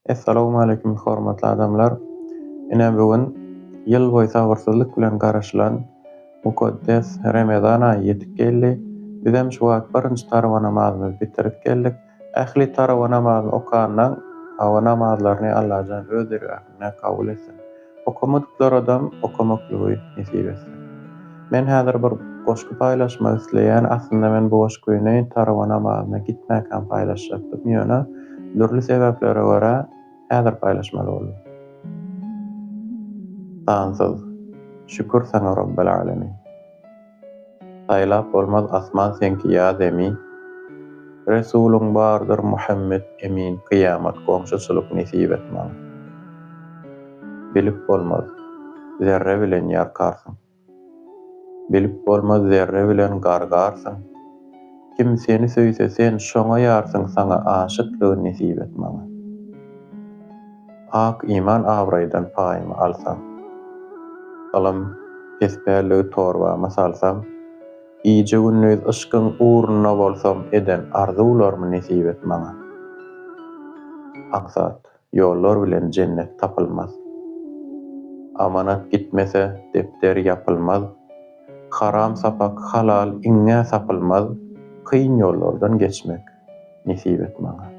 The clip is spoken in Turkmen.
Assalamu alaykum hormatly adamlar. Ine bugün ýyl boýy sabyrsyzlyk bilen garaşylan mukaddes Ramazan aýy ýetip geldi. Bizem şu wagt birinji tarawa namazymyzy bitirip geldik. Ähli tarawa namazyny okandan hawa namazlaryny Allahyň öz dergähine kabul etsin. Okumadyklar adam okumaklygy nesip etsin. Men häzir bir goşgy paýlaşmak isleýän, aslynda men bu goşgyny tarawa namazyna gitmäkden paýlaşjakdym. Ýöne dürli sebeplere görä häzir paýlaşmaly boldum. Tansyz, şükür sana Rabbil alamin. Saýlap bolmaz asman senki ýa zemi. Resuluň bardyr Muhammed emin, kıyamat gomşuçylyk nesip et maňa. Bilip bolmaz, zerre bilen ýarkarsyň. Bilip bolmaz, zerre bilen gargarsyň. Kim seni söýse sen şoňa ýarsyň, saňa aşyklygy nesip et maňa. Ak iman abraýdan paýmy alsam, salam kesbärligi torbama salsam, iýje günnüz ışkyň uğruna bolsam eden arzularmy nesip et maňa. Aksat, ýollar bilen cennet tapylmaz. Amanat gitmese depder ýapylmaz. Haram sapak halal iňňe sapylmaz. Kyn ýollardan geçmek nesip et maňa.